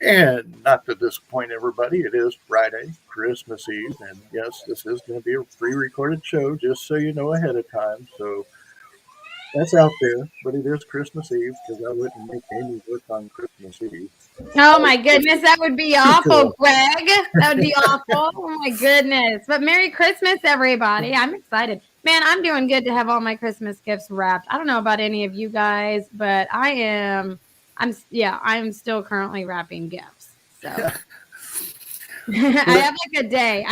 And not to disappoint everybody, it is Friday, Christmas Eve, and yes, this is going to be a pre-recorded show, just so you know ahead of time. So that's out there, but it is Christmas Eve because I wouldn't make Amy work on Christmas Eve. Oh my goodness, that would be awful, cool. Greg. That would be awful. Oh my goodness. But Merry Christmas, everybody. I'm excited. Man, I'm doing good to have all my Christmas gifts wrapped. I don't know about any of you guys, but I'm still currently wrapping gifts. So I have like a day.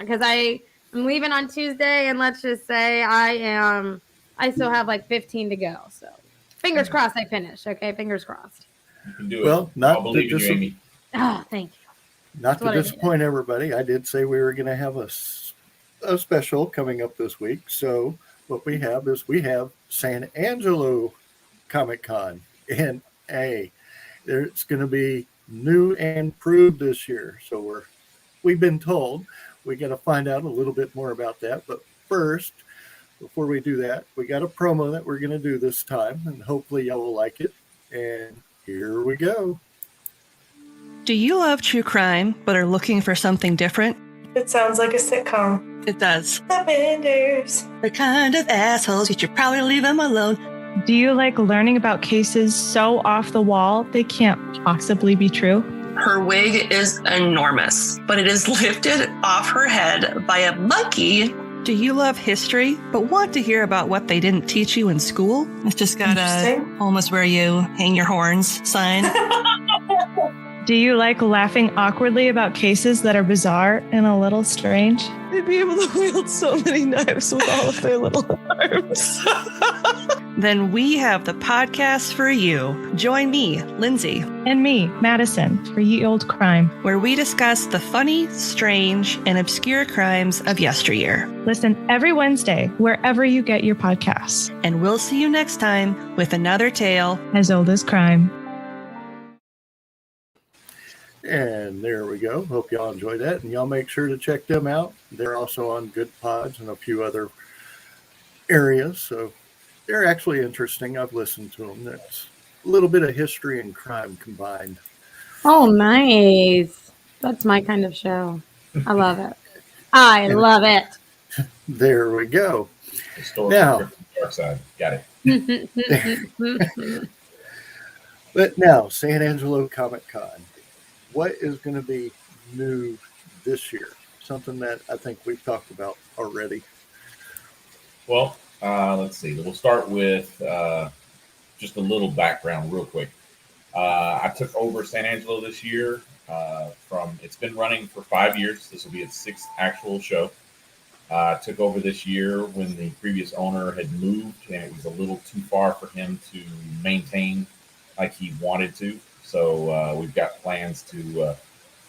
Because I'm leaving on Tuesday, and let's just say I still have like 15 to go. So fingers crossed I finish. Okay, fingers crossed. You can do it. Well, I'll believe in you, Amy. Oh, thank you. Not to disappoint everybody, I did say we were going to have a special coming up this week. So what we have is San Angelo Comic Con, and it's going to be new and improved this year. So we've been told we got to find out a little bit more about that. But first, before we do that, we got a promo that we're going to do this time, and hopefully y'all will like it. And here we go. Do you love true crime but are looking for something different? It sounds like a sitcom. It does. The Benders. The kind of assholes you should probably leave them alone. Do you like learning about cases so off the wall they can't possibly be true? Her wig is enormous, but it is lifted off her head by a monkey. Do you love history, but want to hear about what they didn't teach you in school? It's just got a almost where you hang your horns sign. Do you like laughing awkwardly about cases that are bizarre and a little strange? They'd be able to wield so many knives with all of their little arms. Then we have the podcast for you. Join me, Lindsay. And me, Madison, for Ye Old Crime, where we discuss the funny, strange, and obscure crimes of yesteryear. Listen every Wednesday, wherever you get your podcasts. And we'll see you next time with another tale as old as crime. And there we go. Hope y'all enjoyed that. And y'all make sure to check them out. They're also on Good Pods and a few other areas. So they're actually interesting. I've listened to them. That's a little bit of history and crime combined. Oh, nice. That's my kind of show. I love it. I love it. There we go. Now, dark side. Got it. But now, San Angelo Comic Con. What is going to be new this year? Something that I think we've talked about already. Well, let's see. We'll start with just a little background real quick. I took over San Angelo this year it's been running for 5 years. This will be its sixth actual show. Took over this year when the previous owner had moved and it was a little too far for him to maintain like he wanted to. So we've got plans to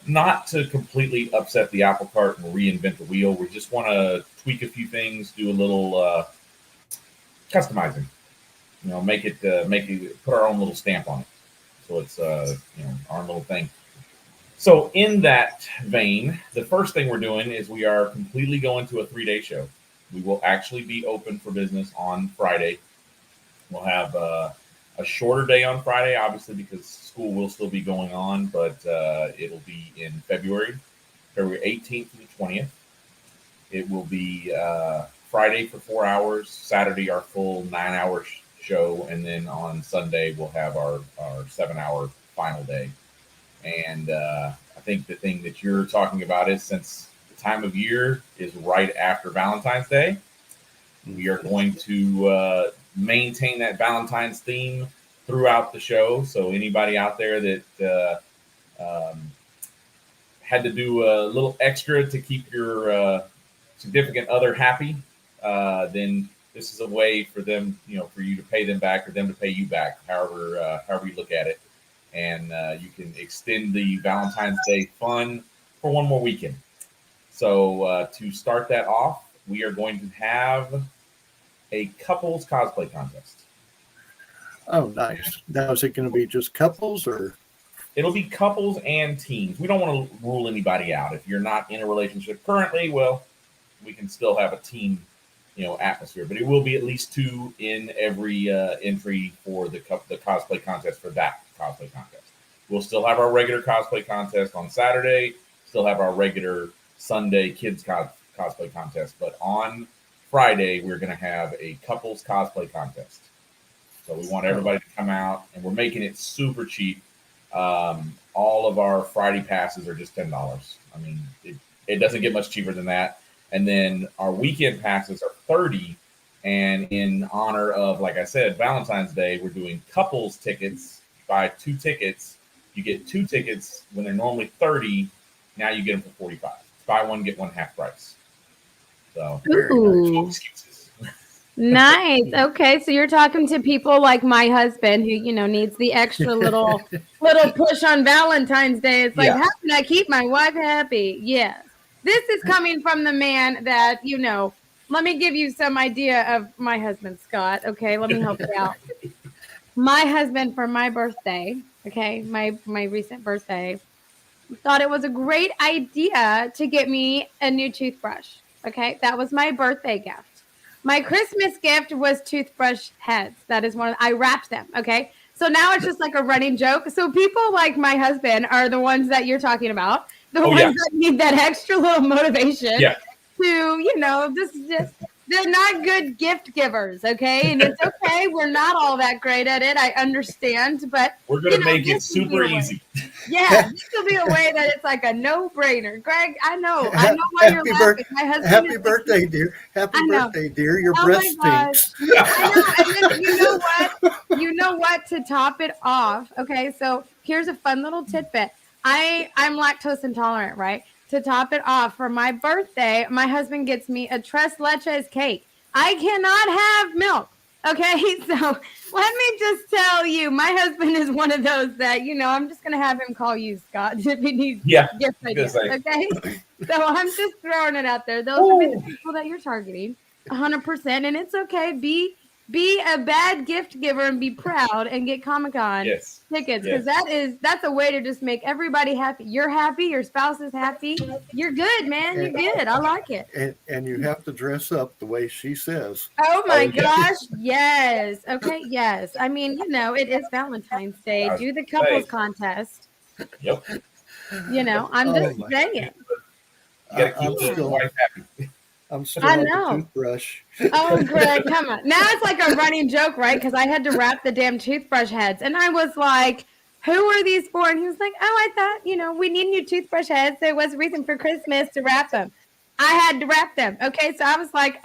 not to completely upset the apple cart and reinvent the wheel. We just want to tweak a few things, do a little customizing. You know, make it put our own little stamp on it. So it's our little thing. So in that vein, the first thing we're doing is we are completely going to a 3-day show. We will actually be open for business on Friday. We'll have a shorter day on Friday, obviously, because school will still be going on, but it'll be in February 18th to the 20th. It will be Friday for 4 hours, Saturday our full 9-hour show, and then on Sunday we'll have our 7-hour final day. And I think the thing that you're talking about is, since the time of year is right after Valentine's Day, we are going to maintain that Valentine's theme throughout the show. So anybody out there that had to do a little extra to keep your significant other happy, then this is a way for them, for you to pay them back or them to pay you back, however you look at it. And you can extend the Valentine's Day fun for one more weekend. So to start that off, we are going to have a couples cosplay contest. Oh, nice. Now, is it going to be just couples, or? It'll be couples and teams. We don't want to rule anybody out. If you're not in a relationship currently, well, we can still have a team, atmosphere. But it will be at least 2 in every entry for the cosplay contest for that cosplay contest. We'll still have our regular cosplay contest on Saturday. Still have our regular Sunday kids cosplay contest. But on Friday, we're going to have a couples cosplay contest. So we want everybody to come out, and we're making it super cheap. All of our Friday passes are just $10. I mean, it doesn't get much cheaper than that. And then our weekend passes are $30. And in honor of, like I said, Valentine's Day, we're doing couples tickets. Buy 2 tickets. You get 2 tickets when they're normally $30. Now you get them for $45. Buy one, get one half price. So, Ooh. excuses. Nice. Okay, so you're talking to people like my husband who, needs the extra little push on Valentine's Day. It's like, how can I keep my wife happy? Yes. This is coming from the man that, let me give you some idea of my husband, Scott. Okay, let me help you out. My husband, for my birthday, okay, my recent birthday, thought it was a great idea to get me a new toothbrush. Okay, that was my birthday gift. My Christmas gift was toothbrush heads. That is I wrapped them. Okay, so now it's just like a running joke. So people like my husband are the ones that you're talking about, the ones that need that extra little motivation to, they're not good gift givers, okay? And it's okay. We're not all that great at it. I understand, but we're going to make it super easy. Yeah, this will be a way that it's like a no-brainer. Greg, I know why you're laughing. My husband happy birthday, dear. Happy birthday, dear. Your breath stinks. I know. And then you know what? You know what? To top it off, okay, so here's a fun little tidbit. I'm lactose intolerant, right? To top it off, for my birthday, my husband gets me a tres leches cake. I cannot have milk. Okay, so let me just tell you, my husband is one of those that, I'm just going to have him call you, Scott, if he needs gift ideas, okay? So I'm just throwing it out there. Those are the people that you're targeting, 100%, and it's okay. Be a bad gift giver and be proud and get Comic-Con tickets, because that's a way to just make everybody happy. You're happy, your spouse is happy. You're good, man. You're good. I like it. And you have to dress up the way she says. Oh my gosh, yes. Okay, yes. I mean, it is Valentine's Day. Do the couples contest. Yep. I'm just saying. I'm still happy. I'm still on the toothbrush. Oh, Greg, come on. Now it's like a running joke, right? Because I had to wrap the damn toothbrush heads. And I was like, who are these for? And he was like, I thought, we need new toothbrush heads. There was a reason for Christmas to wrap them. I had to wrap them. Okay, so I was like,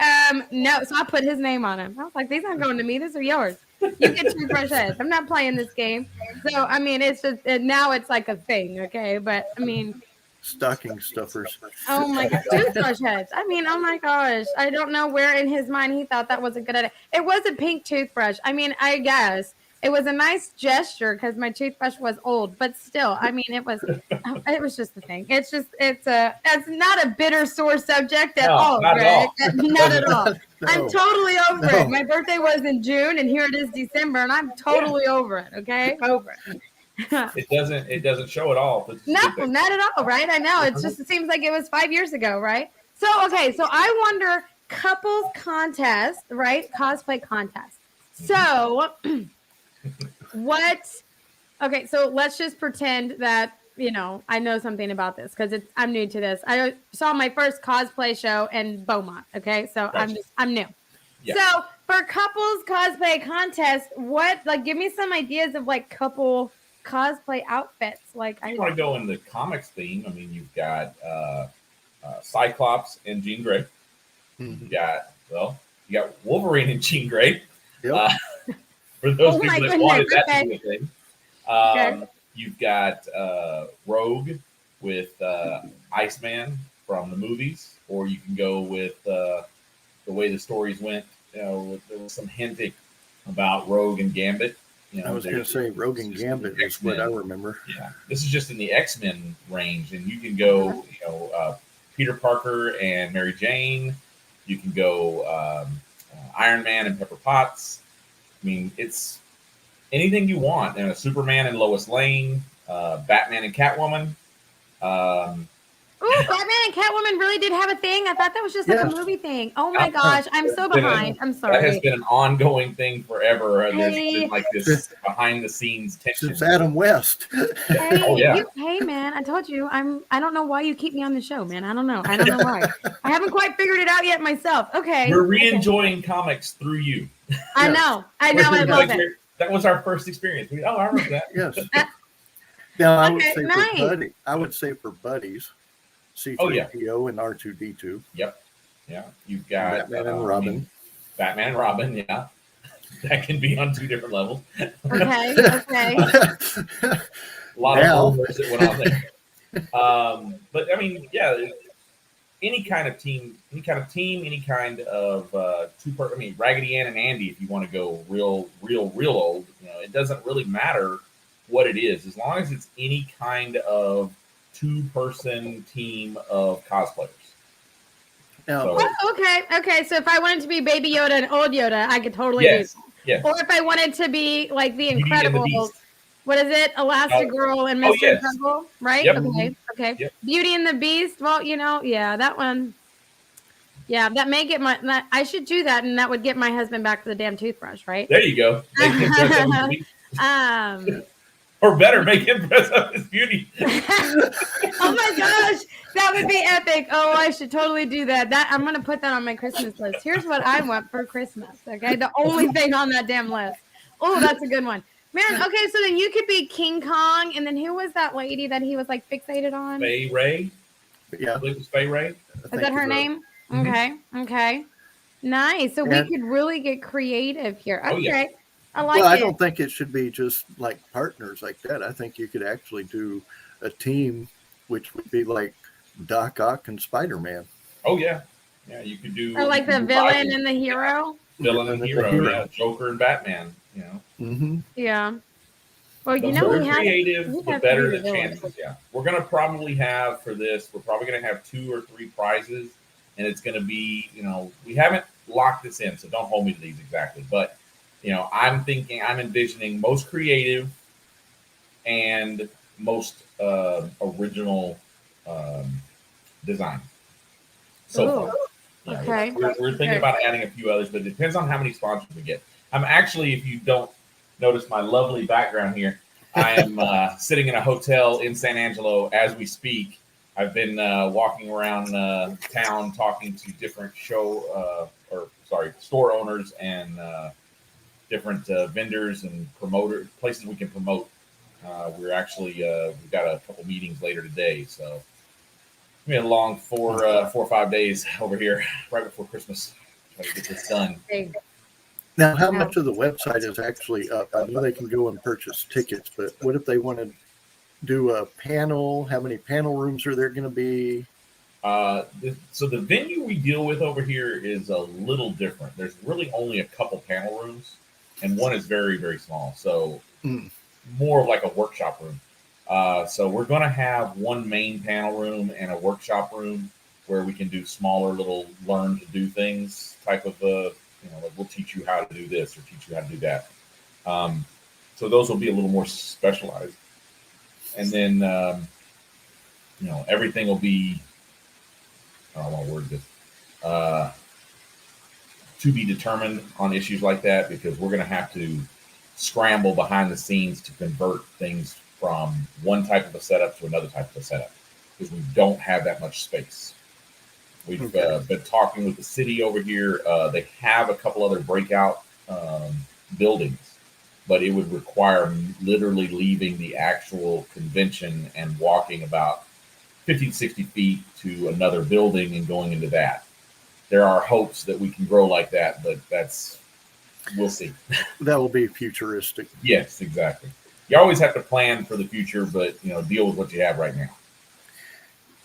no. So I put his name on them. I was like, these aren't going to me. These are yours. You get toothbrush heads. I'm not playing this game. So, I mean, it's just, now it's like a thing, okay? But, I mean... Stocking stuffers. Oh my god, toothbrush heads. I mean, oh my gosh. I don't know where in his mind he thought that was a good idea. It was a pink toothbrush. I mean, I guess it was a nice gesture because my toothbrush was old, but still, I mean, it was just the thing. It's not a bitter sore subject at all, Greg. Not at all. No. I'm totally over it. My birthday was in June and here it is December and I'm totally over it. Okay. Over it. It doesn't show at all. No, not at all, right? I know. It seems like it was 5 years ago, right? So I wonder, couples contest, right? Cosplay contest. So so let's just pretend that, I know something about this because I'm new to this. I saw my first cosplay show in Beaumont. Okay. So gotcha. I'm new. Yeah. So for couples cosplay contest, give me some ideas of couple cosplay outfits. You want to go in the comics theme. I mean, you've got Cyclops and Jean Grey. Mm-hmm. You got Wolverine and Jean Grey. Yep. For those people that wanted that to be a thing. Okay. You've got Rogue with Iceman from the movies, or you can go with the way the stories went. There was some hinting about Rogue and Gambit. I was going to say Rogue and Gambit is what I remember. Yeah, this is just in the X-Men range, and you can go, Peter Parker and Mary Jane. You can go Iron Man and Pepper Potts. I mean, it's anything you want. Superman and Lois Lane, Batman and Catwoman. Ooh, Batman and Catwoman really did have a thing. I thought that was just like a movie thing. Oh my gosh, I'm so behind. I'm sorry. That has been an ongoing thing forever. There's Hey. been like this behind the scenes tension. Since Adam West. Hey, Oh, yeah. hey, man! I told you, I don't know why you keep me on the show, man. I don't know why. I haven't quite figured it out yet myself. Okay, we're re-enjoying comics through you. I know. I love it. That was our first experience. I remember that. Yes. Now I would say nice. for Buddy, I would say for buddies, C3PO and R2D2. Yep. Yeah. You've got Batman and Robin. Batman and Robin, yeah. That can be on 2 different levels. Okay. A lot of rumors that went on there. But I mean, yeah, any kind of team, any kind of 2-person. I mean, Raggedy Ann and Andy, if you want to go real old, it doesn't really matter what it is, as long as it's any kind of 2-person team of cosplayers. Now, Okay. So if I wanted to be Baby Yoda and Old Yoda, I could totally do that. Yes. Or if I wanted to be like the Beauty and the Incredibles, Beast. What is it? Elastigirl and Mr. yes. Incredible, right? Yep. Okay. Yep. Beauty and the Beast. Well, that one. Yeah, that may get I should do that, and that would get my husband back to the damn toothbrush, right? There you go. Or better, make him dress up as Beauty. Oh my gosh, that would be epic. Oh, I should totally do that. I'm going to put that on my Christmas list. Here's what I want for Christmas, okay? The only thing on that damn list. Oh, that's a good one. Man, okay, so then you could be King Kong, and then who was that lady that he was like fixated on? Faye Ray. Yeah. I believe it was Faye Ray. Is that her name? Mm-hmm. Okay. Nice. So we could really get creative here. Okay. Oh, yeah. I like it. I don't think it should be just like partners like that. I think you could actually do a team, which would be like Doc Ock and Spider-Man. Oh, yeah. Yeah, you could do. Or like the villain and the hero. Villain and hero, yeah. Joker and Batman, Mm-hmm. Yeah. Well, the more creative, the better the chances. Yeah. We're going to probably have for this, we're probably going to have 2 or 3 prizes, and it's going to be, we haven't locked this in, so don't hold me to these exactly, but I'm envisioning most creative and most original design. So far. Okay. We're thinking about adding a few others, but it depends on how many sponsors we get. I'm actually, if you don't notice my lovely background here, I am sitting in a hotel in San Angelo as we speak. I've been walking around town talking to different store owners and different vendors and places we can promote. We're actually we've got a couple meetings later today, so we had a long 4 or 5 days over here right before Christmas. Try to get this done. Now, how much of the website is actually up? I know they can go and purchase tickets, but what if they want to do a panel? How many panel rooms are there going to be? So the venue we deal with over here is a little different. There's really only a couple panel rooms, and one is very, very small. So more of like a workshop room. So we're going to have one main panel room and a workshop room where we can do smaller little learn to do things type of, like we'll teach you how to do this or teach you how to do that. So those will be a little more specialized. And then, everything will be, I don't want to word this, to be determined on issues like that, because we're going to have to scramble behind the scenes to convert things from one type of a setup to another type of a setup, because we don't have that much space. We've been talking with the city over here. They have a couple other breakout buildings, but it would require literally leaving the actual convention and walking about 50 to 60 feet to another building and going into that. There are hopes that we can grow like that, but we'll see. That will be futuristic. Yes, exactly. You always have to plan for the future, but deal with what you have right now.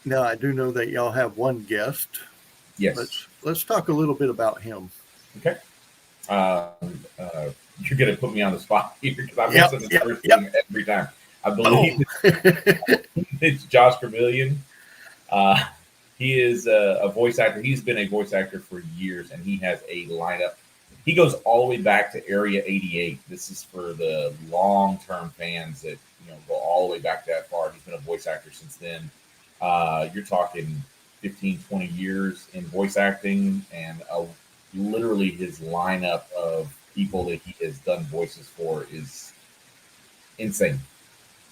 Now, I do know that y'all have one guest. Yes. Let's talk a little bit about him. Okay. You're going to put me on the spot here because I'm missing the first thing every time. I believe it's Josh Trevelyan. He is a voice actor. He's been a voice actor for years, and he has a lineup. He goes all the way back to Area 88. This is for the long-term fans that go all the way back that far. He's been a voice actor since then. You're talking 15, 20 years in voice acting, and literally his lineup of people that he has done voices for is insane.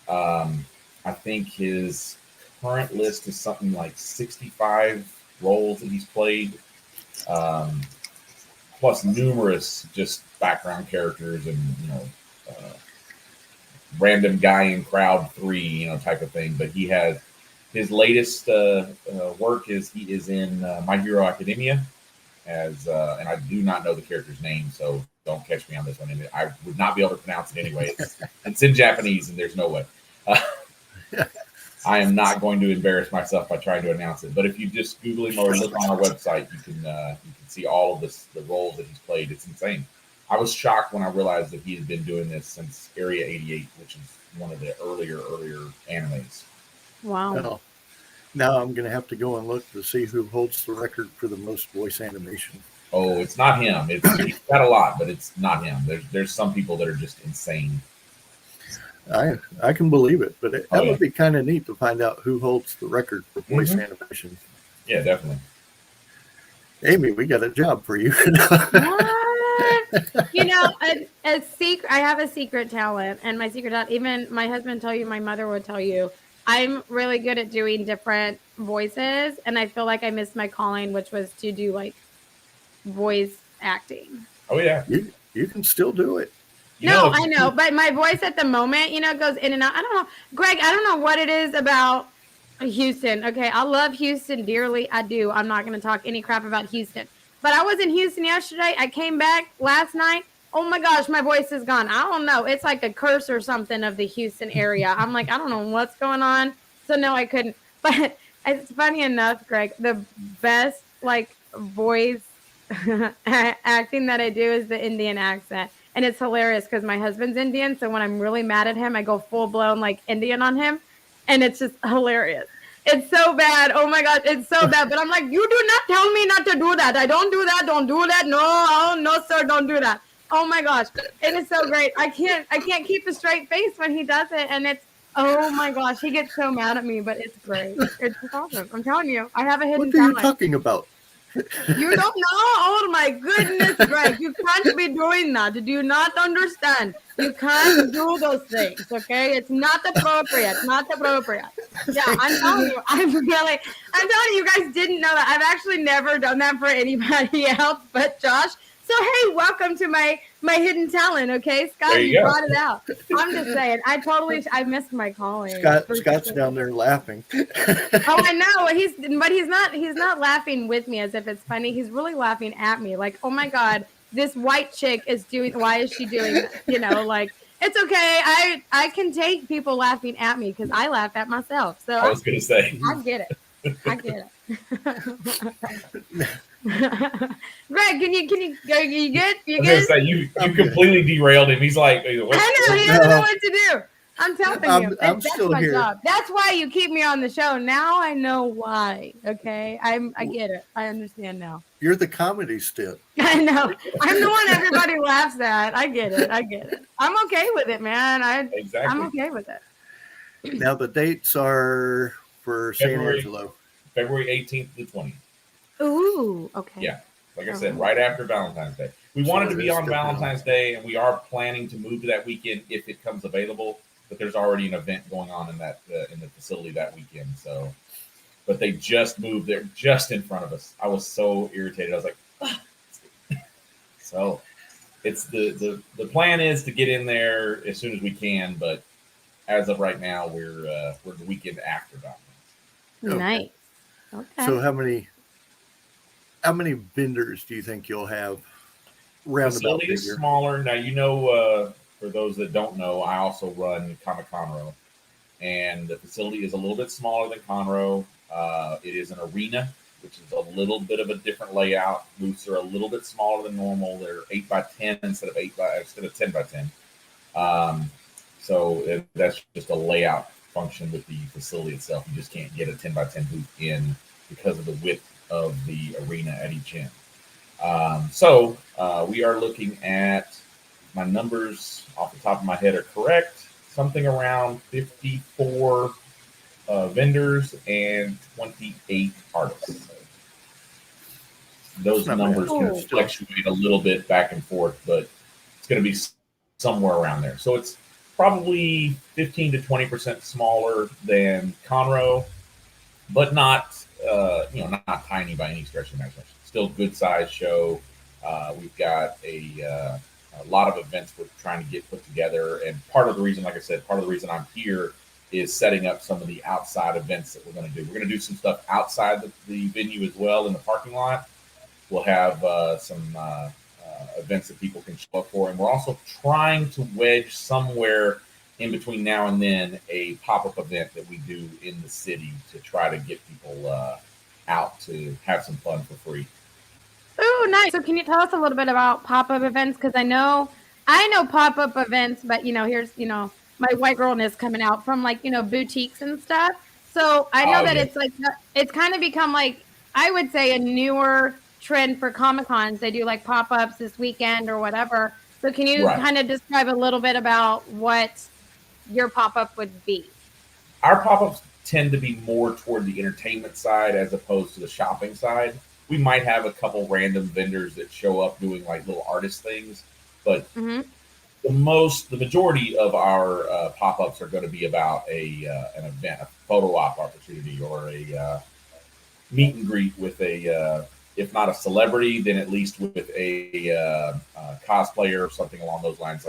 I think his current list is something like 65 roles that he's played, plus numerous just background characters and, random guy in crowd 3, type of thing. But he has his latest work is he is in My Hero Academia as, and I do not know the character's name, so don't catch me on this one. And I would not be able to pronounce it anyway. It's in Japanese, and there's no way. I am not going to embarrass myself by trying to announce it. But if you just Google him or look on our website, you can see all of the roles that he's played. It's insane. I was shocked when I realized that he had been doing this since Area 88, which is one of the earlier animes. Wow. Well, now I'm going to have to go and look to see who holds the record for the most voice animation. Oh, it's not him. He's got a lot, but it's not him. There's some people that are just insane. I can believe it, but that would be kind of neat to find out who holds the record for voice animation. Yeah, definitely. Amy, we got a job for you. A secret. I have a secret talent, and my secret talent, even my husband tell you, my mother would tell you, I'm really good at doing different voices, and I feel like I missed my calling, which was to do like voice acting. Oh yeah, you can still do it. I know, but my voice at the moment, goes in and out. I don't know, Greg. I don't know what it is about Houston. Okay, I love Houston dearly. I do. I'm not going to talk any crap about Houston. But I was in Houston yesterday. I came back last night. Oh my gosh, my voice is gone. I don't know. It's like a curse or something of the Houston area. I'm like, I don't know what's going on. So no, I couldn't. But it's funny enough, Greg, the best like voice acting that I do is the Indian accent. And it's hilarious because my husband's Indian. So when I'm really mad at him, I go full blown like Indian on him. And it's just hilarious. It's so bad. Oh my God, it's so bad. But I'm like, you do not tell me not to do that. I don't do that. Don't do that. No, sir, don't do that. Oh my gosh, it is so great. I can't keep a straight face when he does it, and it's oh my gosh, he gets so mad at me, but it's great. It's awesome. I'm telling you, I have a hidden talent. What are you talking about? You don't know? Oh my goodness, Greg. You can't be doing that. Do you not understand? You can't do those things, okay? It's not appropriate. Not appropriate. Yeah, I'm telling you. I'm telling you, you guys didn't know that. I've actually never done that for anybody else but Josh. So hey, welcome to my hidden talent, okay? Scott, you brought it out. I'm just saying, I missed my calling. Scott's down there laughing. Oh, I know. He's not laughing with me as if it's funny. He's really laughing at me. Like, oh my God, this white chick is why is she doing that? Like, it's okay. I can take people laughing at me because I laugh at myself. So I was gonna say. I get it. Greg, can you get you good? Say, you completely derailed him. He's like, I know he doesn't know what to do. I'm telling you, that's still my here. job. That's why you keep me on the show. Now I know why. Okay, I get it. I understand now. You're the comedy stint. I know. I'm the one everybody laughs at. I get it. I'm okay with it, man. I'm okay with it. Now the dates are for San Angelo. February 18th to 20th. Ooh, okay. Yeah, like I said, right after Valentine's Day. We wanted to be on Valentine's Day, and we are planning to move to that weekend if it comes available. But there's already an event going on in that in the facility that weekend. So, but they just moved there, just in front of us. I was so irritated. I was like, ah. So, it's the plan is to get in there as soon as we can. But as of right now, we're the weekend after Valentine's. Nice. Okay. So how many vendors do you think you'll have? Roundabout facility is smaller. Now, for those that don't know, I also run Comic Conroe, and the facility is a little bit smaller than Conroe. It is an arena, which is a little bit of a different layout. Booths are a little bit smaller than normal. They're 8x10 instead of 10x10. So that's just a layout function with the facility itself. You just can't get a 10x10 booth in because of the width of the arena at each end. So we are looking at, my numbers off the top of my head are correct, something around 54 vendors and 28 artists. Those numbers can fluctuate a little bit back and forth, but it's going to be somewhere around there. So it's probably 15 to 20% smaller than Conroe, but not not tiny by any stretch of the imagination. Still good size show. We've got a lot of events we're trying to get put together, and part of the reason, like I said, part of the reason I'm here is setting up some of the outside events that we're going to do. We're going to do some stuff outside the venue as well in the parking lot. We'll have some events that people can show up for, and we're also trying to wedge somewhere in between now and then a pop-up event that we do in the city to try to get people out to have some fun for free. Oh, nice. So can you tell us a little bit about pop-up events? Because I know pop-up events, but here's my white girlness coming out from boutiques and stuff. So I know that it's kind of become I would say a newer trend for Comic Cons. They do pop-ups this weekend or whatever. So can you kind of describe a little bit about what your pop-up would be? Our pop-ups tend to be more toward the entertainment side as opposed to the shopping side. We might have a couple random vendors that show up doing little artist things, but the majority of our pop-ups are going to be about an event, a photo op opportunity, or a meet and greet with if not a celebrity, then at least with a cosplayer or something along those lines.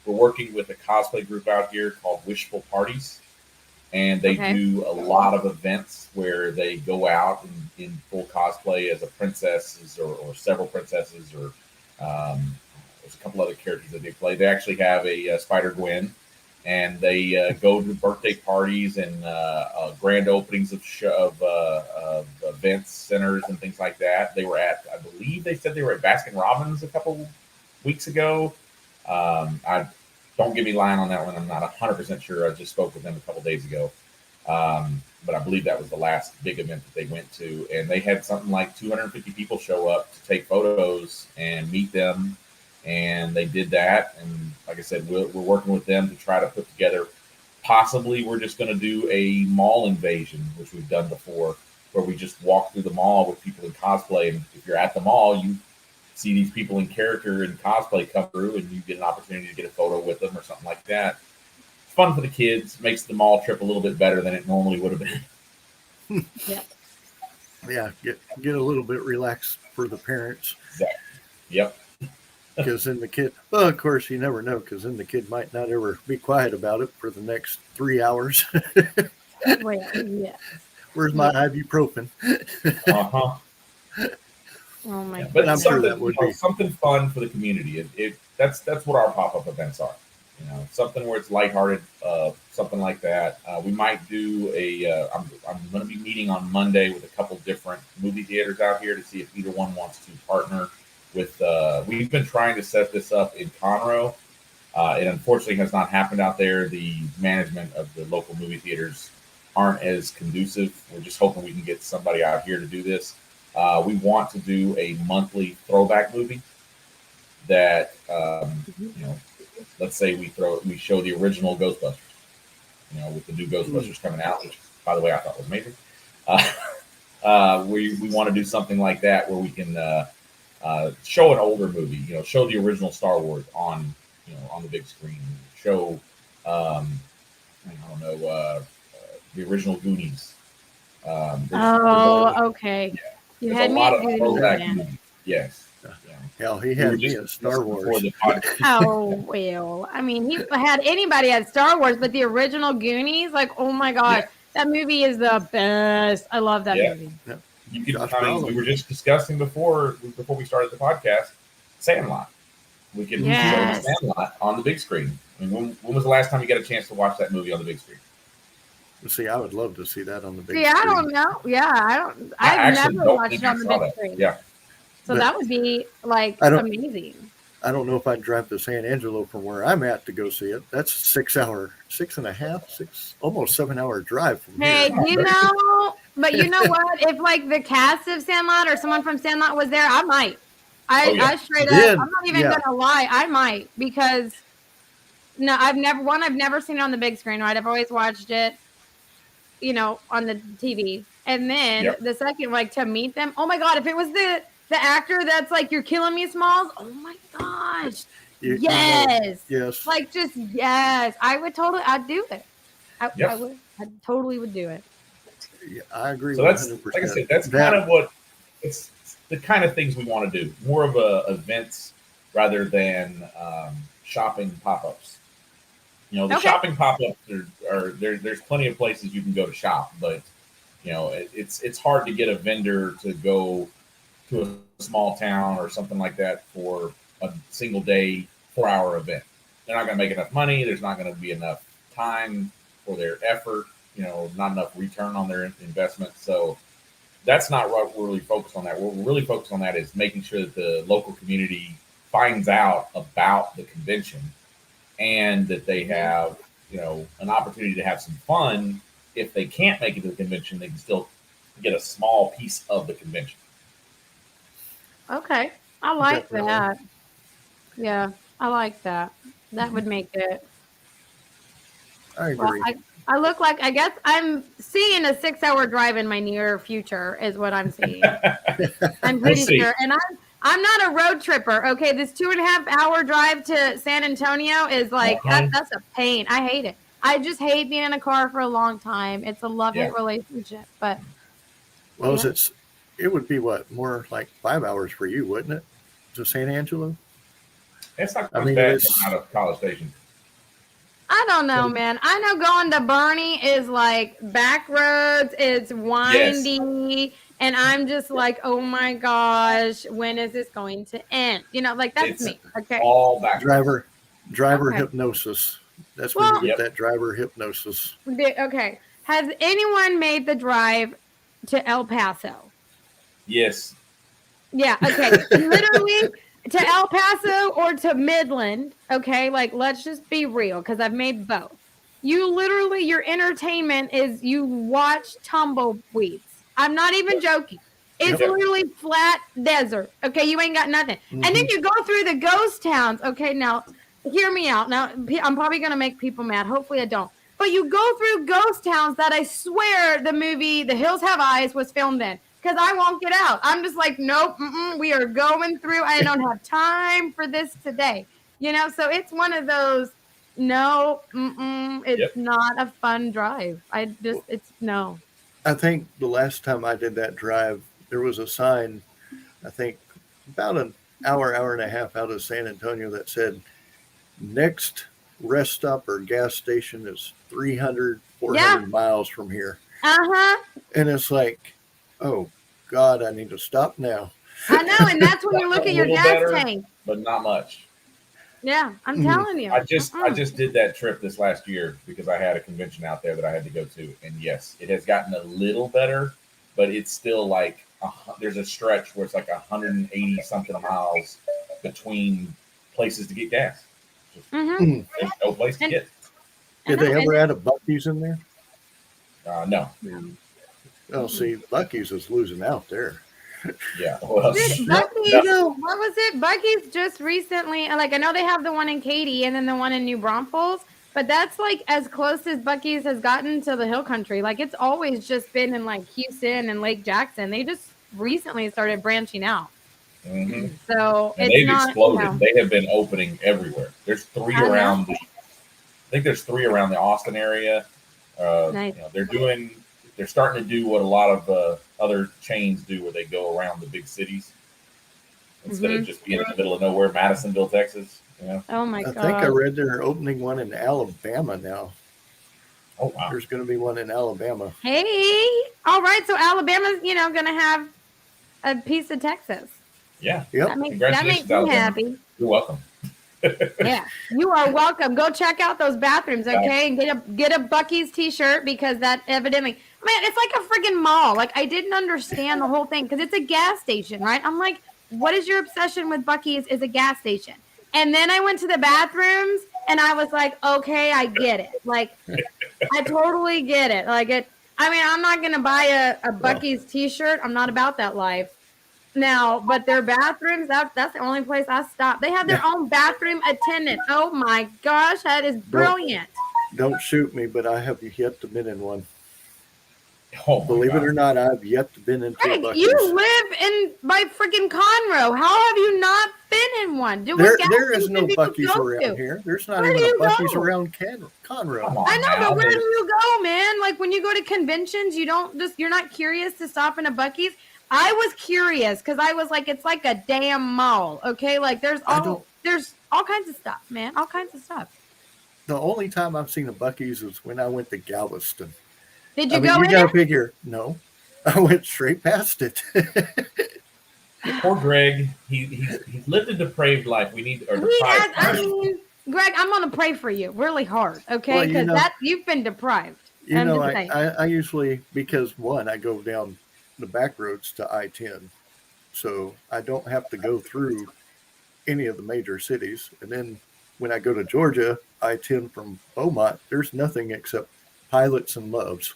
We're working with a cosplay group out here called Wishful Parties, and they do a lot of events where they go out in full cosplay as a princess or several princesses, or there's a couple other characters that they play. They actually have a Spider-Gwen, and they go to birthday parties and grand openings of events centers and things like that. They were I believe they said they were at Baskin Robbins a couple weeks ago. Don't get me lying on that one. I'm not 100% sure. I just spoke with them a couple days ago. But I believe that was the last big event that they went to. And they had something like 250 people show up to take photos and meet them. And they did that. And like I said, we're working with them to try to put together, possibly we're just going to do a mall invasion, which we've done before, where we just walk through the mall with people in cosplay. And if you're at the mall, you see these people in character and cosplay come through, and you get an opportunity to get a photo with them or something like that. It's fun for the kids. Makes the mall trip a little bit better than it normally would have been. Yeah, get a little bit relaxed for the parents. Exactly. Yep. Because then the kid, well, of course, you never know, because then the kid might not ever be quiet about it for the next 3 hours. Where's my ibuprofen? Oh my God. But I'm sure that would be something fun for the community. That's what our pop-up events are. Something where it's lighthearted, something like that. We might do I'm going to be meeting on Monday with a couple different movie theaters out here to see if either one wants to partner with. We've been trying to set this up in Conroe. It unfortunately has not happened out there. The management of the local movie theaters aren't as conducive. We're just hoping we can get somebody out here to do this. We want to do a monthly throwback movie that, let's say we show the original Ghostbusters, with the new Ghostbusters coming out, which, by the way, I thought was amazing. We want to do something like that where we can show an older movie, show the original Star Wars on the big screen, show, the original Goonies. Okay. Yeah. You There's had a me lot at of Goonies. throwback movies. Yes. Hell, he had me at Star Wars. Oh, well, I mean, he had anybody at Star Wars, but the original Goonies, oh my gosh, that movie is the best. I love that movie. Yeah. We were just discussing before we started the podcast, Sandlot. We can show Sandlot on the big screen. I mean, when was the last time you got a chance to watch that movie on the big screen? See, I would love to see that on the big screen. I don't know. Yeah, I've never watched it on the big screen. Yeah. So that would be amazing. I don't know if I'd drive to San Angelo from where I'm at to go see it. That's 6 and almost 7 hour drive from here. But you know what? If the cast of Sandlot or someone from Sandlot was there, I might. I straight up, I'm not even gonna lie, I might, because I've never seen it on the big screen, right? I've always watched it, on the TV. And then Yep. the second, like to meet them. Oh my God. If it was the actor that's like, You're Killing Me, Smalls. Oh my gosh. Yes. Yes. Like just, yes. I'd do it. Yep. I totally would do it. Yeah, I agree. So 100%. that's, like I said, that's kind of what it's the kind of things we want to do. More of events rather than shopping pop-ups. The shopping pop-ups are there's plenty of places you can go to shop, but it's hard to get a vendor to go to a small town or something like that for a single day 4-hour event. They're not going to make enough money. There's not going to be enough time for their effort. Not enough return on their investment. So that's not what we're really focused on. That what we're really focused on that is making sure that the local community finds out about the convention and that they have an opportunity to have some fun. If they can't make it to the convention, they can still get a small piece of the convention. Okay. I like Definitely. that. Yeah, I like that. That would make it. I agree. Well, I look like, I guess I'm seeing a 6-hour drive in my near future is what I'm seeing. I'm pretty sure. And I'm not a road tripper. Okay. This 2.5-hour drive to San Antonio is like, that's a pain. I hate it. I just hate being in a car for a long time. It's a love-hate relationship, but. Well, it would be more like 5 hours for you, wouldn't it? To San Angelo? It's not bad coming out of College Station. I don't know, man. I know going to Bernie is like back roads. It's windy. And I'm just like, oh my gosh, when is this going to end? That's me. Okay. All back. Driver hypnosis. That's when you get that driver hypnosis. Okay. Has anyone made the drive to El Paso? Yes. Yeah. Okay. Literally to El Paso or to Midland. Okay. Like, let's just be real because I've made both. Your entertainment is you watch tumbleweeds. I'm not even joking. It's literally flat desert. Okay. You ain't got nothing. Mm-hmm. And then you go through the ghost towns. Okay. Now, hear me out. Now, I'm probably going to make people mad. Hopefully I don't. But you go through ghost towns that I swear the movie The Hills Have Eyes was filmed in. Because I won't get out. I'm just like, nope, we are going through. I don't have time for this today. So it's one of those, it's not a fun drive. No. I think the last time I did that drive, there was a sign, I think about an hour and a half out of San Antonio that said, next rest stop or gas station is 300, 400 miles from here. Uh-huh. And it's like, oh God, I need to stop now. I know, and that's when you look at your gas tank. But not much. Yeah, I'm telling you. I just did that trip this last year because I had a convention out there that I had to go to. And yes, it has gotten a little better, but it's still like there's a stretch where it's like 180 something miles between places to get gas. There's no place to get. Did they ever add a Buc-ee's in there? No. Oh, see, Buc-ee's is losing out there. Yeah. Well, Buc-ee's, what was it? Buc-ee's just recently, like I know they have the one in Katy and then the one in New Braunfels, but that's like as close as Buc-ee's has gotten to the Hill Country. Like it's always just been in like Houston and Lake Jackson. They just recently started branching out. Mm-hmm. So and they've exploded. They have been opening everywhere. There's 3 around. I think there's 3 around the Austin area. Nice. They're starting to do what a lot of other chains do, where they go around the big cities instead of just being in the middle of nowhere, Madisonville, Texas. Oh my God! I think I read they're opening one in Alabama now. Oh wow! There's going to be one in Alabama. Hey, all right. So Alabama's, going to have a piece of Texas. Yeah. Yep. That makes me happy. You're welcome. Yeah, you are welcome. Go check out those bathrooms, okay? And get a Buc-ee's t-shirt because that evidently, man, it's like a friggin' mall. Like I didn't understand the whole thing because it's a gas station, right? I'm like, what is your obsession with Buc-ee's is a gas station? And then I went to the bathrooms and I was like, okay, I get it. Like I totally get it. Like I'm not gonna buy a Buc-ee's t-shirt. I'm not about that life. Now, but their bathrooms, that's the only place I stop. They have their own bathroom attendant. Oh my gosh, that is brilliant. Don't shoot me, but I have yet to been in one. Oh my Believe God. it or not, I've yet to been into a Greg, Buc-ee's. you live in by freaking Conroe. How have you not been in one? There is no Buc-ee's around here. There's not Where even do a you Buc-ee's go? around Come Conroe. on I know, now. but where do you go, man? Like when you go to conventions, you're not curious to stop in a Buc-ee's. I was curious because I was like, it's like a damn mall, okay? Like there's all kinds of stuff, man, all kinds of stuff. The only time I've seen a Buc-ee's was when I went to Galveston. Did you I mean, go you in gotta it? figure, no, I went straight past it. Poor Greg. He's lived a depraved life. We need or deprived. I mean, Greg, I'm gonna pray for you really hard, okay? Well, Because you've been deprived. I usually, because one, I go down the back roads to I-10, so I don't have to go through any of the major cities. And then when I go to Georgia, I-10 from Beaumont, there's nothing except Pilots and Loves.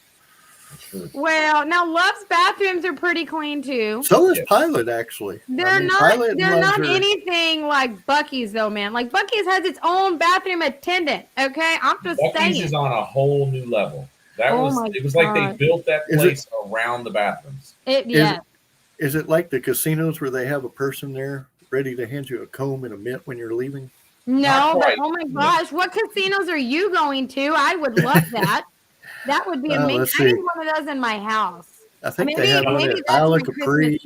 Well, now Love's bathrooms are pretty clean too. So is Pilot, actually. They're not anything like Buc-ee's though, man. Like Buc-ee's has its own bathroom attendant. Okay, I'm just saying. Buc-ee's is on a whole new level. It was like they built that place around the bathrooms. Is it like the casinos where they have a person there ready to hand you a comb and a mitt when you're leaving? No, but oh my gosh, what casinos are you going to? I would love that. That would be amazing. I need one of those in my house. I think they had one at Isle of Capri.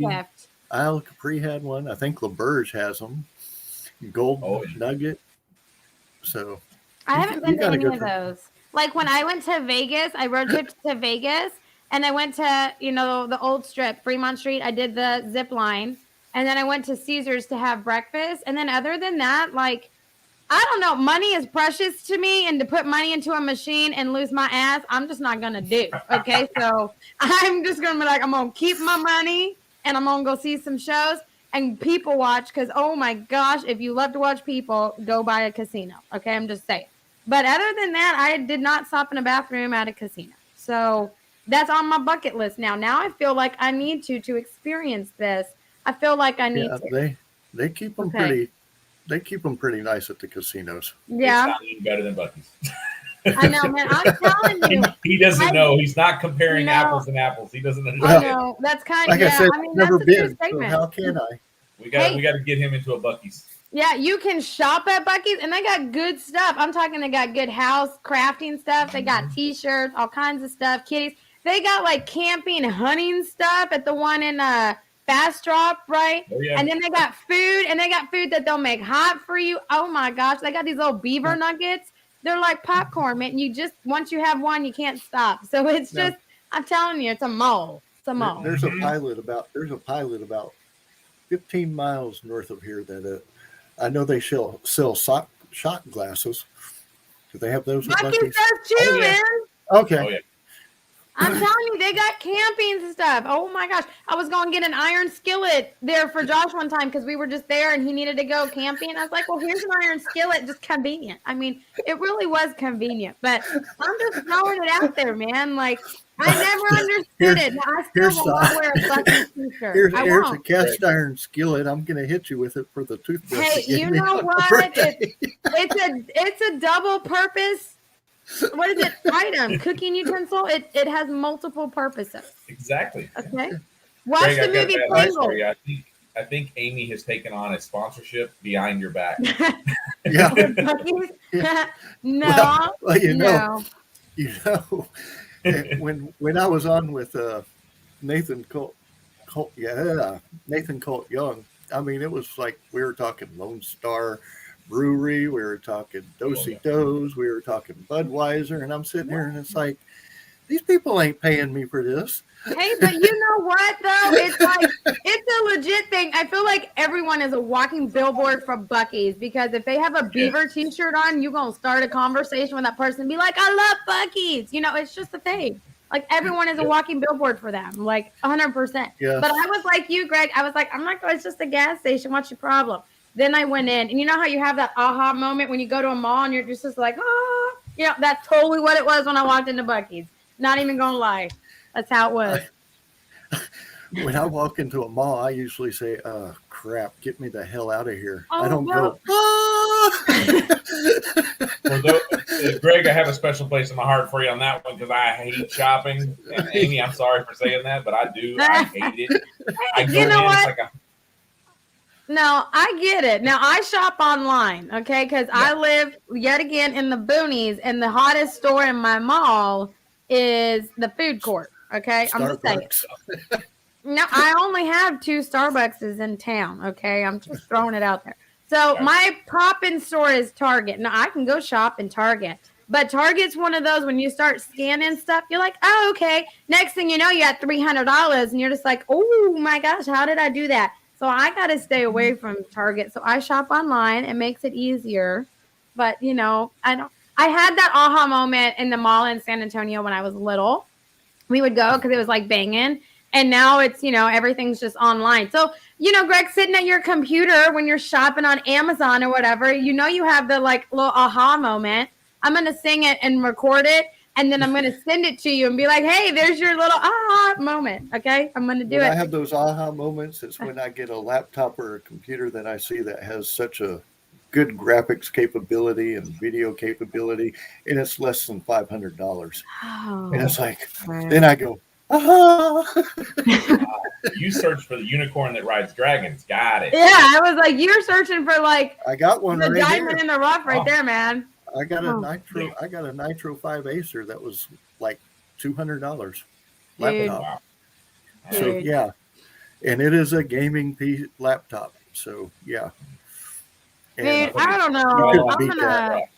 Isle of Capri had one. I think LaBerge has them. Gold Nugget. So I haven't been to any of those. Like when I went to Vegas, I road tripped to Vegas, and I went to the old strip, Fremont Street. I did the zip line, and then I went to Caesars to have breakfast. And then other than that, like, I don't know. Money is precious to me, and to put money into a machine and lose my ass, I'm just not going to do. Okay, so I'm just going to be like, I'm going to keep my money, and I'm going to go see some shows and people watch, because, oh, my gosh, if you love to watch people, go by a casino. Okay, I'm just saying. But other than that, I did not stop in a bathroom at a casino. So that's on my bucket list now. Now I feel like I need to experience this. I feel like I need to. They keep them pretty. They keep them pretty nice at the casinos. Yeah. It's not even better than Buc-ee's. I know, man. I'm telling you. He doesn't know. He's not comparing apples and apples. He doesn't understand. I know. That's kind of, like I said, never been. So how can I? We got to get him into a Buc-ee's. Yeah, you can shop at Buc-ee's, and they got good stuff. I'm talking, they got good house crafting stuff. They got T-shirts, all kinds of stuff, kitties. They got like camping, hunting stuff at the one in Fast Drop, right? Oh, yeah. And then they got food, and they got food that they'll make hot for you. Oh my gosh, they got these little beaver nuggets. They're like popcorn, man. Once you have one, you can't stop. So it's just, I'm telling you, it's a mall. It's a mall. There's a pilot about 15 miles north of here that I know they sell shot glasses. Do they have those? Buc-ee's does too, man. Okay. Oh, yeah. I'm telling you, they got camping stuff. Oh my gosh. I was going to get an iron skillet there for Josh one time because we were just there and he needed to go camping. I was like, well, here's an iron skillet, just convenient. I mean, it really was convenient, but I'm just throwing it out there, man. Like, I never understood it. I still won't wear a Buc-ee's t-shirt. Here's a cast iron skillet. I'm going to hit you with it for the toothbrush. Hey, you know what? It's a double purpose. What is it? Item, cooking utensil. It has multiple purposes. Exactly. Okay. Watch the movie Tangled. I think Amy has taken on a sponsorship behind your back. Yeah. No. Well, you know, when I was on with Nathan Colt Young, I mean, it was like we were talking Lone Star Brewery, we were talking Dos, we were talking Budweiser, and I'm sitting here and it's like, these people ain't paying me for this. Hey, but you know what though? It's like, it's a legit thing. I feel like everyone is a walking billboard for Buc-ee's, because if they have a Beaver t-shirt on, you're gonna start a conversation with that person and be like, I love Buc-ee's. You know, it's just a thing. Like, everyone is a walking billboard for them, like 100%. Yeah. But I was like you, Greg. I was like, I'm not going. It's just a gas station. What's your problem? Then I went in, and you know how you have that aha moment when you go to a mall and you're just like, ah, you know, that's totally what it was when I walked into Buc-ee's. Not even gonna lie, that's how it was. When I walk into a mall, I usually say, crap, get me the hell out of here. Oh, I don't no. go, Greg, I have a special place in my heart for you on that one because I hate shopping. And Amy, I'm sorry for saying that, but I do. I hate it. I go You know in, what? it's like a No, I get it. Now I shop online, okay? Because I live yet again in the boonies, and the hottest store in my mall is the food court. Okay, I'm just saying. No, I only have 2 Starbucks in town. Okay, I'm just throwing it out there. So my pop-in store is Target. Now I can go shop in Target, but Target's one of those when you start scanning stuff, you're like, oh, okay. Next thing you know, you got $300, and you're just like, oh my gosh, how did I do that? So I got to stay away from Target. So I shop online. It makes it easier. But, you know, I had that aha moment in the mall in San Antonio when I was little. We would go because it was like banging. And now it's, you know, everything's just online. So, you know, Greg, sitting at your computer when you're shopping on Amazon or whatever, you know, you have the like little aha moment. I'm going to sing it and record it. And then I'm going to send it to you and be like, hey, there's your little aha moment. Okay. I'm going to do it. I have those aha moments. It's when I get a laptop or a computer that I see that has such a good graphics capability and video capability, and it's less than $500. And it's like, then I go, aha. You search for the unicorn that rides dragons. Got it. Yeah. I was like, you're searching for like, I got one the right diamond here. in the rough right there, man. I got a Nitro 5 Acer that was like $200 laptop. So yeah, and it is a gaming laptop. So yeah. Dude, I don't know.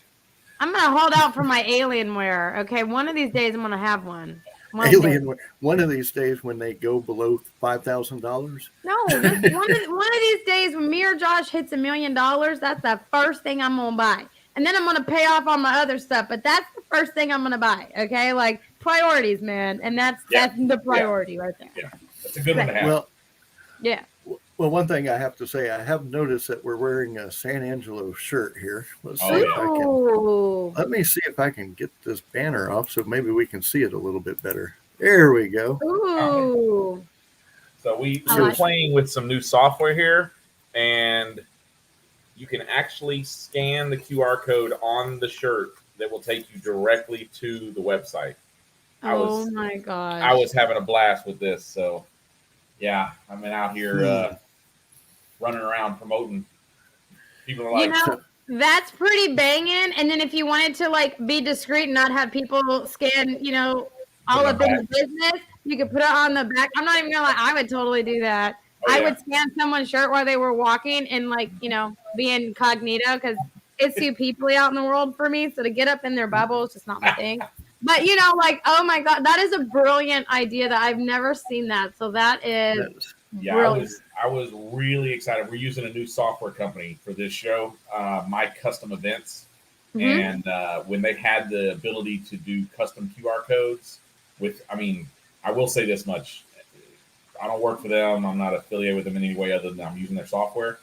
I'm gonna hold out for my Alienware. Okay, one of these days I'm gonna have one. One of these days when they go below $5,000. No, one of these days when me or Josh hits $1 million, that's the first thing I'm gonna buy. And then I'm going to pay off on my other stuff. But that's the first thing I'm going to buy. Okay? Like, priorities, man. And that's the priority right there. Yeah. That's a good one to have. Well, one thing I have to say, I have noticed that we're wearing a San Angelo shirt here. Let me see if I can get this banner off so maybe we can see it a little bit better. There we go. Ooh. So we're playing with some new software here. And you can actually scan the QR code on the shirt that will take you directly to the website. Oh my gosh. I was having a blast with this. So, yeah, I've been out here running around promoting. People are like, you know, that's pretty banging. And then if you wanted to like be discreet and not have people scan, you know, all up in the business, you could put it on the back. I'm not even gonna lie, I would totally do that. I would scan someone's shirt while they were walking and like, you know, be incognito because it's too peoply out in the world for me. So to get up in their bubble is just not my thing. But, you know, like, oh my God, that is a brilliant idea that I've never seen that. So that is brilliant. I was really excited. We're using a new software company for this show, My Custom Events. Mm-hmm. And when they had the ability to do custom QR codes I will say this much. I don't work for them. I'm not affiliated with them in any way other than I'm using their software.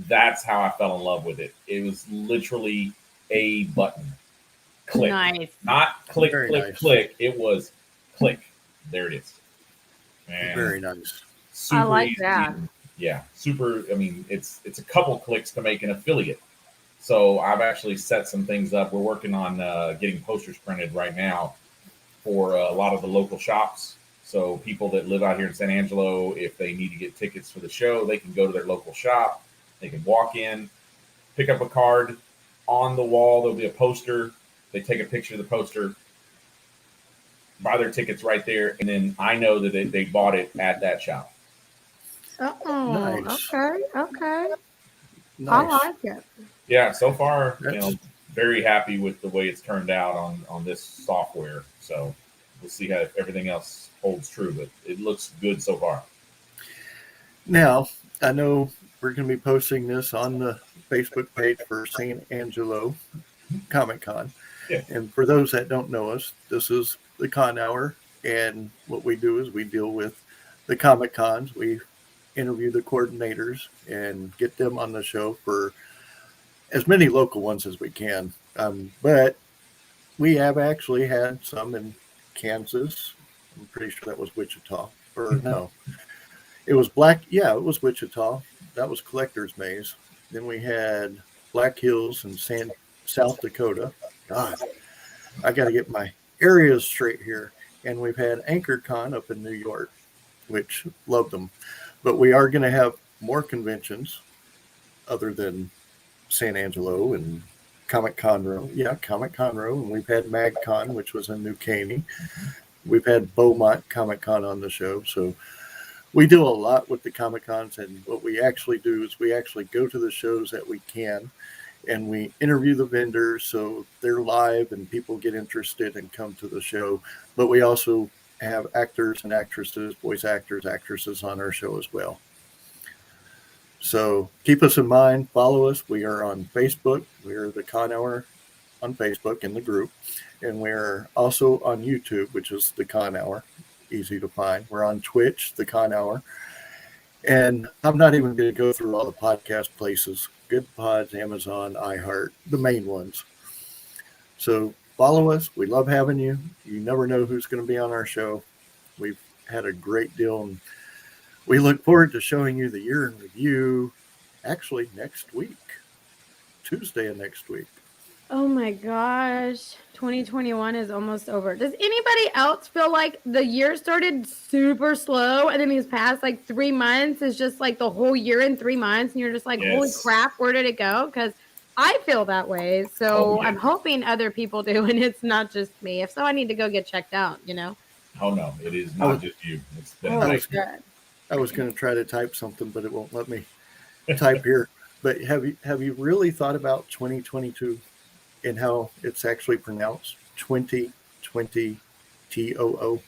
That's how I fell in love with it. It was literally a button. Click. Nice. Not click, click. It was click. There it is. And very nice. I like that. Yeah. Super. I mean, it's a couple clicks to make an affiliate. So I've actually set some things up. We're working on getting posters printed right now for a lot of the local shops. So people that live out here in San Angelo, if they need to get tickets for the show, they can go to their local shop. They can walk in, pick up a card. On the wall, there'll be a poster. They take a picture of the poster, buy their tickets right there, and then I know that they bought it at that shop. Oh, nice. Okay. Nice. I like it. Yeah, so far, very happy with the way it's turned out on this software. So we'll see how everything else holds true, but it looks good so far. Now, I know we're going to be posting this on the Facebook page for San Angelo Comic Con. Yeah. And for those that don't know us, this is the Con Hour. And what we do is we deal with the Comic Cons. We interview the coordinators and get them on the show for as many local ones as we can. But we have actually had some in Kansas. I'm pretty sure that was Wichita. Or no, it was it was Wichita. That was Collector's Maze. Then we had Black Hills and South Dakota. God, I got to get my areas straight here. And we've had AnchorCon up in New York, which loved them. But we are going to have more conventions other than San Angelo and Comic Conroe. Yeah, Comic Conroe. And we've had MagCon, which was in New Caney. We've had Beaumont Comic Con on the show. So we do a lot with the Comic Cons. And what we actually do is we actually go to the shows that we can, and we interview the vendors so they're live and people get interested and come to the show. But we also have actors and actresses, voice actors, actresses on our show as well. So keep us in mind, follow us. We are on Facebook. We are the Con Hour on Facebook in the group. And we're also on YouTube, which is the Con Hour, easy to find. We're on Twitch, the Con Hour. And I'm not even going to go through all the podcast places. Good Pods, Amazon, iHeart, the main ones. So follow us. We love having you. You never know who's going to be on our show. We've had a great deal, and we look forward to showing you the year in review actually next week, Tuesday of next week. Oh my gosh. 2021 is almost over. Does anybody else feel like the year started super slow and then these past like 3 months is just like the whole year in 3 months and you're just like, holy crap, where did it go? Because I feel that way. So I'm hoping other people do and it's not just me. If so, I need to go get checked out, you know? Oh no, it is not just you. It's been I was going to try to type something, but it won't let me type here. But have you really thought about 2022 and how it's actually pronounced? 2020 TOO.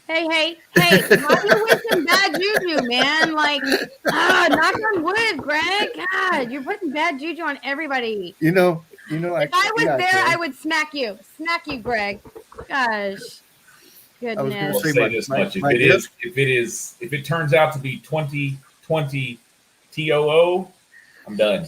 Hey, why are you wishing bad juju, man? Like, knock on wood, Greg. God, you're putting bad juju on everybody. You know. If I was there, I would smack you, Greg. Gosh, goodness. I was going to say this much: if it turns out to be 2020 TOO, I'm done.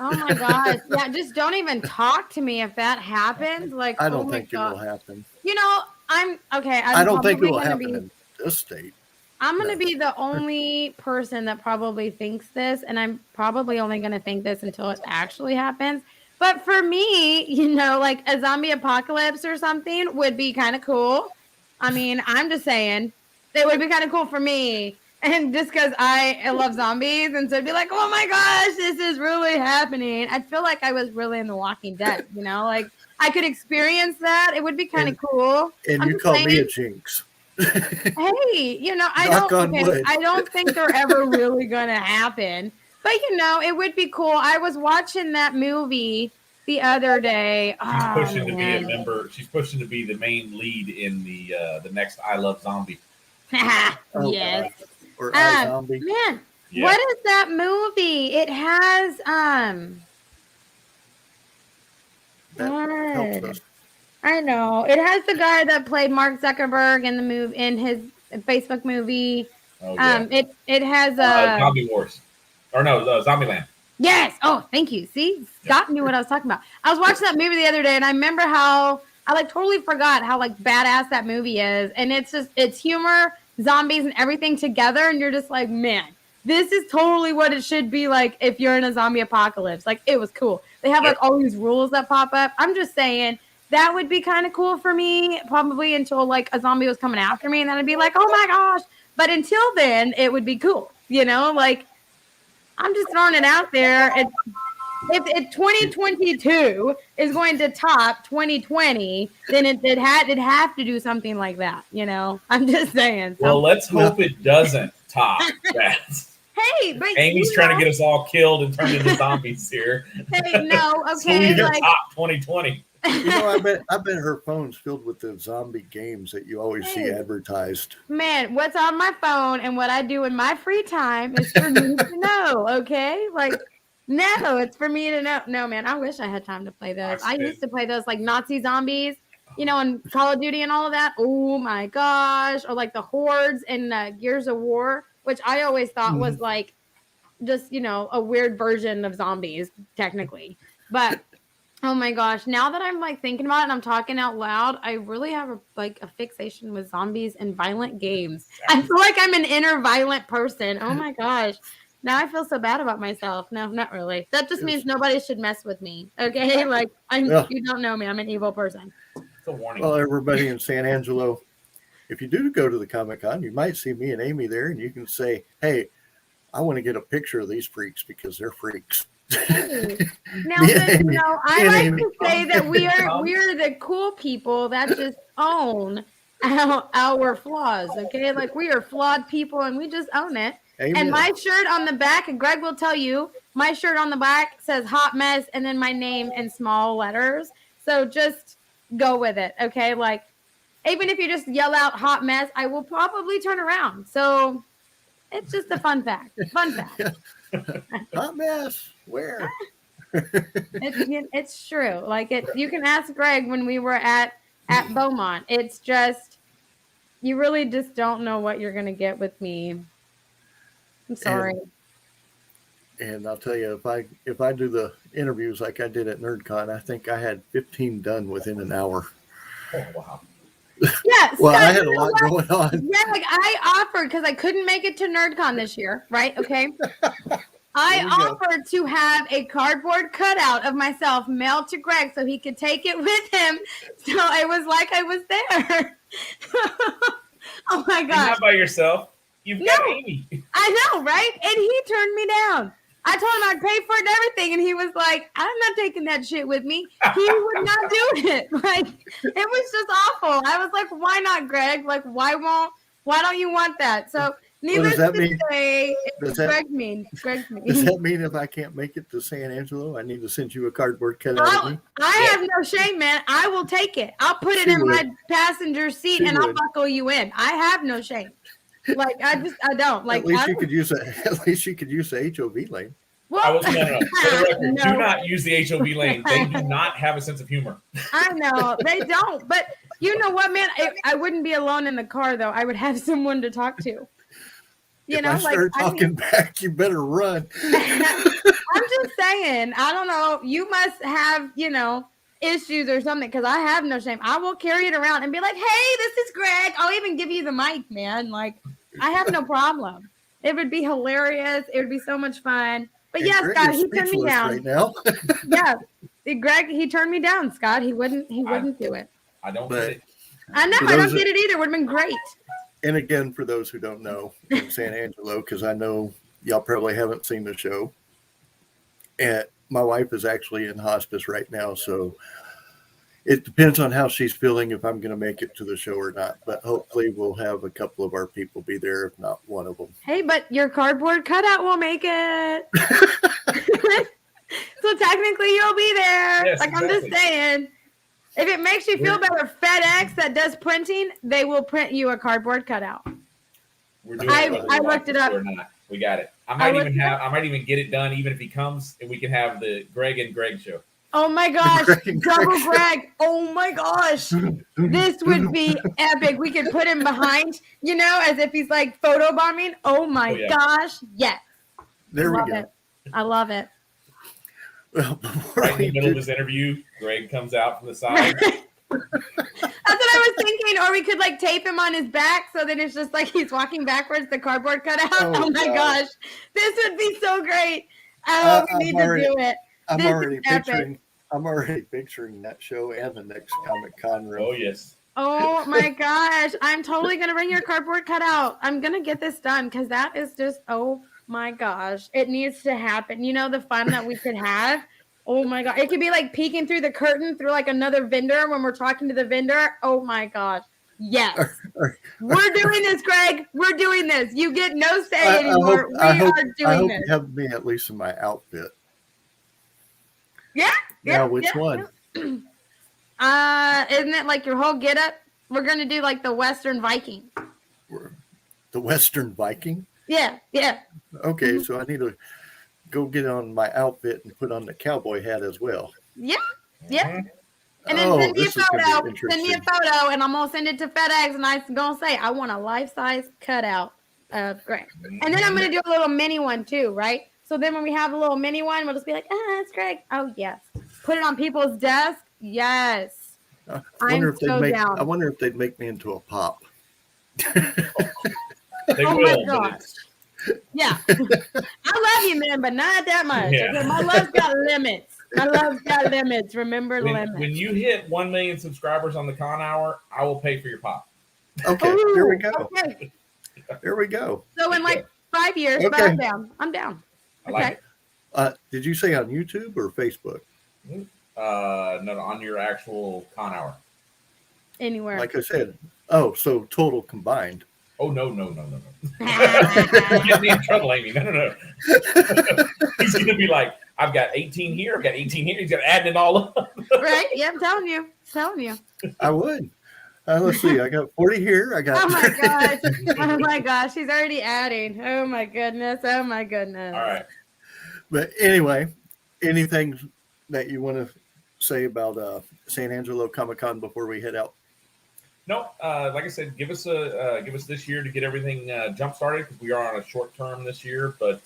Oh my gosh! Yeah, just don't even talk to me if that happens. Like, I don't think it will happen. You know, I'm okay. I don't think it will happen in this state. I'm going to be the only person that probably thinks this, and I'm probably only going to think this until it actually happens. But for me, you know, like a zombie apocalypse or something would be kind of cool. I mean, I'm just saying it would be kind of cool for me. And just because I love zombies, and so it'd be like, oh my gosh, this is really happening. I feel like I was really in The Walking Dead, you know, like I could experience that. It would be kind of cool. And you call me a jinx. Hey, you know, I don't think they're ever really gonna happen. But you know, it would be cool. I was watching that movie the other day. She's pushing to be a member. She's pushing to be the main lead in the next I Love Zombie. Yes. Or iZombie. Man, what is that movie? It has that helps us. I know. It has the guy that played Mark Zuckerberg in the movie in his Facebook movie. Oh, yeah. It has Zombie Wars. Or no, Zombieland. Yes. Oh, thank you. See, Scott knew what I was talking about. I was watching that movie the other day and I remember how I like totally forgot how like badass that movie is. And it's humor, zombies, and everything together. And you're just like, man, this is totally what it should be like if you're in a zombie apocalypse. Like, it was cool. They have like all these rules that pop up. I'm just saying that would be kind of cool for me, probably until like a zombie was coming after me. And then I'd be like, oh my gosh. But until then, it would be cool. You know, like I'm just throwing it out there. If 2022 is going to top 2020, then it'd have to do something like that. You know, I'm just saying. Well, let's hope it doesn't top that. Hey, but Amy's trying to get us all killed and turned into zombies here. Hey, no, okay. So we can top 2020. You know, I bet her phone's filled with the zombie games that you always see advertised. Man, what's on my phone and what I do in my free time is for me to know, okay? Like, no, it's for me to know. No, man, I wish I had time to play those. I used to play those like Nazi zombies, you know, and Call of Duty and all of that. Oh my gosh. Or like the Hordes and Gears of War, which I always thought was like just, you know, a weird version of zombies, technically. But oh my gosh, now that I'm like thinking about it and I'm talking out loud, I really have a fixation with zombies and violent games. I feel like I'm an inner violent person. Oh my gosh. Now I feel so bad about myself. No, not really. That just means nobody should mess with me. Okay, like you don't know me. I'm an evil person. It's a warning. Well, everybody in San Angelo, if you do go to the Comic-Con, you might see me and Amy there, and you can say, "Hey, I want to get a picture of these freaks because they're freaks." Now, I like to say that we are the cool people that just own our flaws. Okay, like we are flawed people, and we just own it. Amen. And my shirt on the back, and Greg will tell you, my shirt on the back says "Hot Mess" and then my name in small letters. So just go with it, okay? Like, even if you just yell out "Hot Mess," I will probably turn around. So it's just a fun fact. Fun fact. Hot mess. Where? It's true. Like you can ask Greg when we were at Beaumont. It's just you really just don't know what you're gonna get with me. I'm sorry. And I'll tell you, if I do the interviews like I did at NerdCon, I think I had 15 done within an hour. Oh wow. Yeah. Well, I had a lot going on. Yeah, like I offered because I couldn't make it to NerdCon this year, right? Okay. I offered to have a cardboard cutout of myself mailed to Greg so he could take it with him. So it was like I was there. Oh my gosh. You're not by yourself. You've got Amy. I know, right? And he turned me down. I told him I'd pay for it and everything, and he was like, "I'm not taking that shit with me." He would not do it. Like, it was just awful. I was like, "Why not, Greg? Like, why don't you want that?" So, needless to say, Greg's mean. Greg's mean. Does that mean if I can't make it to San Angelo, I need to send you a cardboard cutout of me? I have no shame, man. I will take it. I'll put it in my passenger seat, and I'll buckle you in. I have no shame. Like I don't like. At least you could use the HOV lane. Well, no. For the record, do not use the HOV lane. They do not have a sense of humor. I know they don't, but you know what, man? I wouldn't be alone in the car though. I would have someone to talk to. If I start talking back, you better run. I'm just saying. I don't know. You must have issues or something because I have no shame. I will carry it around and be like, "Hey, this is Greg." I'll even give you the mic, man. Like, I have no problem. It would be hilarious. It would be so much fun. But yes, Scott, he turned me down. Right now. Yeah, Greg, he turned me down. Scott, he wouldn't do it. I don't get it. I know. I don't get it either. Would have been great. And again, for those who don't know, in San Angelo, because I know y'all probably haven't seen the show, and my wife is actually in hospice right now, so it depends on how she's feeling if I'm going to make it to the show or not. But hopefully we'll have a couple of our people be there, if not one of them. Hey, but your cardboard cutout will make it. So technically you'll be there. Yes, I'm just saying. If it makes you feel better, FedEx that does printing, they will print you a cardboard cutout. We're doing I looked it up. Or not. We got it. I might even get it done even if he comes and we can have the Greg and Greg show. Oh my gosh, double Greg. Oh my gosh. This would be epic. We could put him behind, as if he's like photobombing. Oh my gosh. Yes. There we go. I love it. Well, right in the middle of this interview, Greg comes out from the side. That's what I was thinking. Or we could tape him on his back so that it's just like he's walking backwards, the cardboard cutout. Oh my gosh. This would be so great. We need to do it. I'm already picturing that show and the next Comic Con room. Oh yes. Oh my gosh. I'm totally gonna bring your cardboard cutout. I'm gonna get this done because that is just my gosh. It needs to happen. The fun that we could have. Oh my god. It could be like peeking through the curtain through another vendor when we're talking to the vendor. Oh my gosh. Yes. We're doing this, Greg. We're doing this. You get no say anymore. I hope you have me at least in my outfit. Yeah. Now, which one? Isn't it your whole get up? We're gonna do the Western Viking. The Western Viking? Yeah. Okay, so I need to go get on my outfit and put on the cowboy hat as well. Yeah. And then send me a photo, and I'm gonna send it to FedEx, and I'm gonna say I want a life-size cutout of Greg. And then I'm gonna do a little mini one too, right? So then when we have a little mini one, we'll just be like, it's Greg. Oh, yes. Put it on people's desk. Yes. I wonder if they'd make me into a pop. They will. My gosh. Yeah. I love you, man, but not that much. Yeah. Okay? My love's got limits. My love's got limits. Remember limits. When you hit 1 million subscribers on the Con Hour, I will pay for your pop. Okay, there we Ooh, go. Okay. There we go. So in like 5 years, but Okay. I'm down. I'm down. I like Did you say on YouTube or Facebook? it. No, on your actual Con Hour. Anywhere. Like I said, oh, so total combined. Oh, no. Get me in trouble, Amy. No. He's going to be like, I've got 18 here. I've got 18 here. He's got to add it all up. Right? Yeah, I'm telling you. I would. Let's see. I got 40 here. I got. Oh my gosh. Oh my gosh. He's already adding. Oh my goodness. Oh my goodness. All right. But anyway, anything that you want to say about San Angelo Comic Con before we head out? No, like I said, give us this year to get everything jump started because we are on a short term this year. But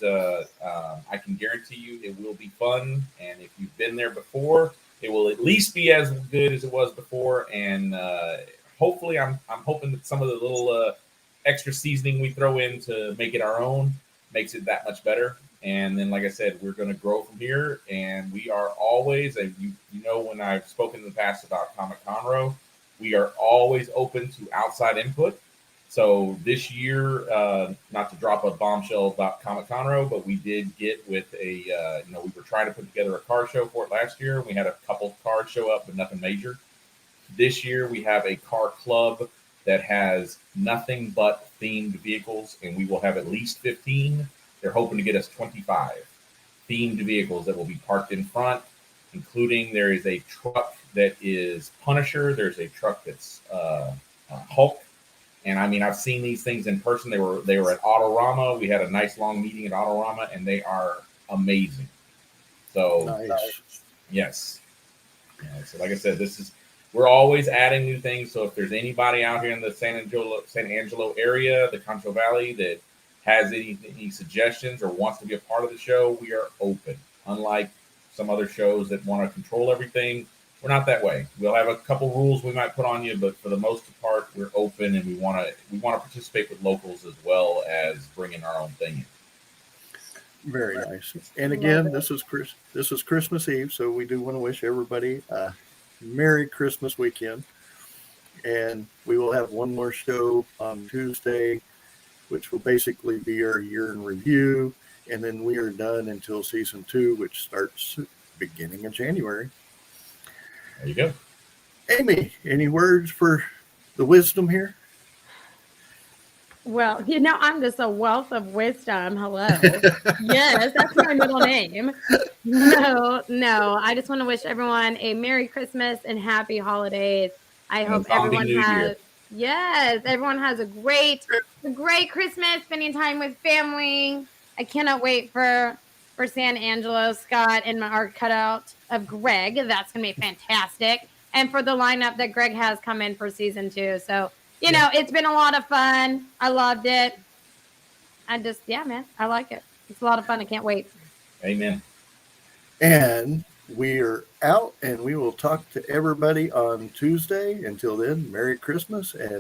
I can guarantee you it will be fun. And if you've been there before, it will at least be as good as it was before. And hopefully, I'm hoping that some of the little extra seasoning we throw in to make it our own makes it that much better. And then, like I said, we're going to grow from here. And we are always, and you know, when I've spoken in the past about Comic Conroe, we are always open to outside input. So this year, not to drop a bombshell about Comic Conroe, but we did get with we were trying to put together a car show for it last year. We had a couple cars show up, but nothing major. This year, we have a car club that has nothing but themed vehicles, and we will have at least 15. They're hoping to get us 25 themed vehicles that will be parked in front, including there is a truck that is Punisher. There's a truck that's Hulk. And I mean, I've seen these things in person. They were at Autorama. We had a nice long meeting at Autorama, and they are amazing. So, Nice. yes. Yeah, so like I said, we're always adding new things. So if there's anybody out here in the San Angelo area, the Concho Valley, that has any suggestions or wants to be a part of the show, we are open. Unlike some other shows that want to control everything, we're not that way. We'll have a couple rules we might put on you, but for the most part, we're open, and we want to participate with locals as well as bringing our own thing in. Very nice. And again, this is Christmas Eve, so we do want to wish everybody a Merry Christmas weekend. And we will have one more show on Tuesday, which will basically be our year in review. And then we are done until season 2, which starts beginning of January. There you go. Amy, any words for the wisdom here? Well, I'm just a wealth of wisdom. Hello. Yes, that's my middle name. No. I just want to wish everyone a Merry Christmas and Happy Holidays. I hope everyone has a great Christmas, spending time with family. I cannot wait for San Angelo, Scott, and my art cutout of Greg. That's going to be fantastic. And for the lineup that Greg has come in for season 2. So, it's been a lot of fun. I loved it. Man, I like it. It's a lot of fun. I can't wait. Amen. And we are out, and we will talk to everybody on Tuesday. Until then, Merry Christmas and